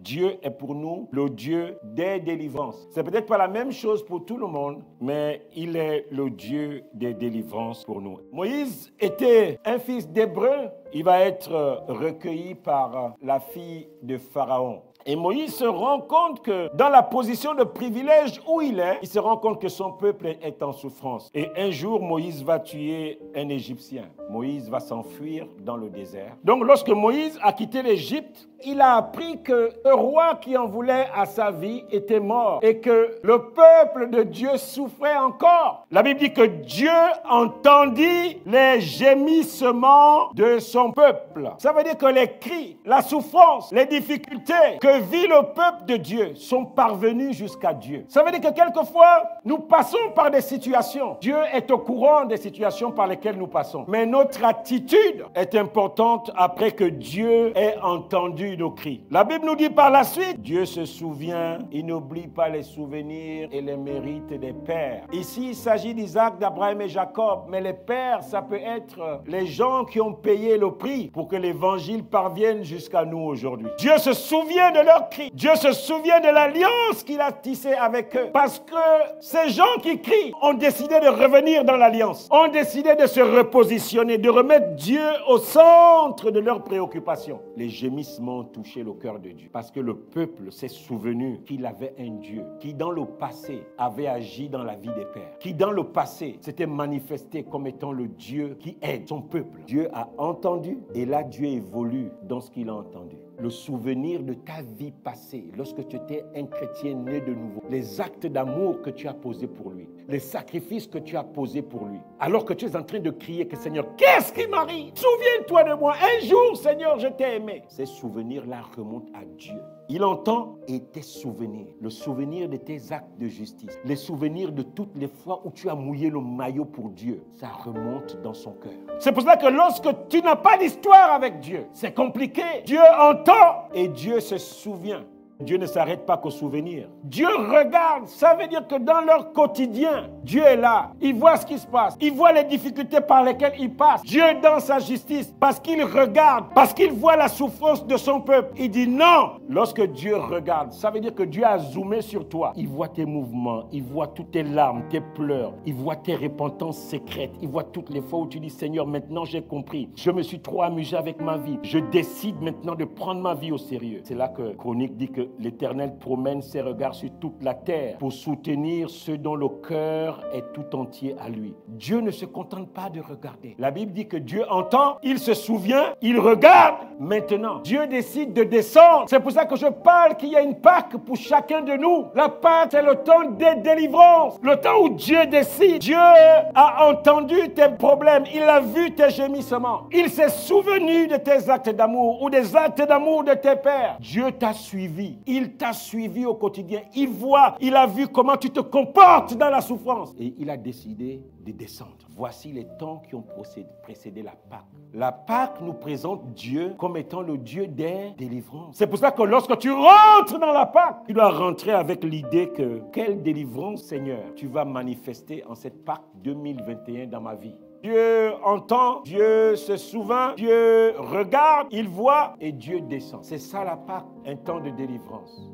Dieu est pour nous le Dieu des délivrances. C'est peut-être pas la même chose pour tout le monde, mais il est le Dieu des délivrances pour nous. Moïse était un fils d'Hébreu. Il va être recueilli par la fille de Pharaon. Et Moïse se rend compte que dans la position de privilège où il est, il se rend compte que son peuple est en souffrance. Et un jour, Moïse va tuer un Égyptien. Moïse va s'enfuir dans le désert. Donc lorsque Moïse a quitté l'Égypte, il a appris que le roi qui en voulait à sa vie était mort et que le peuple de Dieu souffrait encore. La Bible dit que Dieu entendit les gémissements de son peuple. Ça veut dire que les cris, la souffrance, les difficultés que vit le peuple de Dieu sont parvenus jusqu'à Dieu. Ça veut dire que quelquefois, nous passons par des situations. Dieu est au courant des situations par lesquelles nous passons. Mais notre attitude est importante après que Dieu ait entendu nos cris. La Bible nous dit par la suite, Dieu se souvient, il n'oublie pas les souvenirs et les mérites des pères. Ici, il s'agit d'Isaac, d'Abraham et Jacob, mais les pères, ça peut être les gens qui ont payé le prix pour que l'évangile parvienne jusqu'à nous aujourd'hui. Dieu se souvient de leurs cris. Dieu se souvient de l'alliance qu'il a tissée avec eux. Parce que ces gens qui crient ont décidé de revenir dans l'alliance, ont décidé de se repositionner, de remettre Dieu au centre de leurs préoccupations. Les gémissements ont touché le cœur de Dieu. Parce que le peuple s'est souvenu qu'il avait un Dieu qui dans le passé avait agi dans la vie des pères, qui dans le passé s'était manifesté comme étant le Dieu qui aide son peuple. Dieu a entendu et là Dieu évolue dans ce qu'il a entendu. Le souvenir de ta vie passée, lorsque tu étais un chrétien né de nouveau, les actes d'amour que tu as posés pour lui, les sacrifices que tu as posés pour lui, alors que tu es en train de crier que Seigneur, qu'est-ce qui m'arrive? Souviens-toi de moi, un jour Seigneur, je t'ai aimé. Ces souvenirs-là remontent à Dieu. Il entend et tes souvenirs, le souvenir de tes actes de justice, les souvenirs de toutes les fois où tu as mouillé le maillot pour Dieu, ça remonte dans son cœur. C'est pour cela que lorsque tu n'as pas d'histoire avec Dieu, c'est compliqué. Dieu entend et Dieu se souvient. Dieu ne s'arrête pas qu'au souvenir. Dieu regarde, ça veut dire que dans leur quotidien, Dieu est là. Il voit ce qui se passe. Il voit les difficultés par lesquelles il passe. Dieu est dans sa justice parce qu'il regarde, parce qu'il voit la souffrance de son peuple. Il dit non. Lorsque Dieu regarde, ça veut dire que Dieu a zoomé sur toi. Il voit tes mouvements, il voit toutes tes larmes, tes pleurs, il voit tes repentances secrètes, il voit toutes les fois où tu dis Seigneur, maintenant j'ai compris. Je me suis trop amusé avec ma vie. Je décide maintenant de prendre ma vie au sérieux. C'est là que Chronique dit que l'Éternel promène ses regards sur toute la terre pour soutenir ceux dont le cœur est tout entier à lui. Dieu ne se contente pas de regarder. La Bible dit que Dieu entend, il se souvient, il regarde. Maintenant, Dieu décide de descendre. C'est pour ça que je parle qu'il y a une Pâque pour chacun de nous. La Pâque, c'est le temps des délivrances. Le temps où Dieu décide. Dieu a entendu tes problèmes. Il a vu tes gémissements. Il s'est souvenu de tes actes d'amour ou des actes d'amour de tes pères. Dieu t'a suivi. Il t'a suivi au quotidien. Il voit, il a vu comment tu te comportes dans la souffrance. Et il a décidé de descendre. Voici les temps qui ont précédé la Pâque. La Pâque nous présente Dieu comme étant le Dieu des délivrances. C'est pour ça que lorsque tu rentres dans la Pâque, tu dois rentrer avec l'idée que quelle délivrance, Seigneur, tu vas manifester en cette Pâque 2021 dans ma vie. Dieu entend, Dieu se souvient, Dieu regarde, il voit et Dieu descend. C'est ça la Pâque, un temps de délivrance.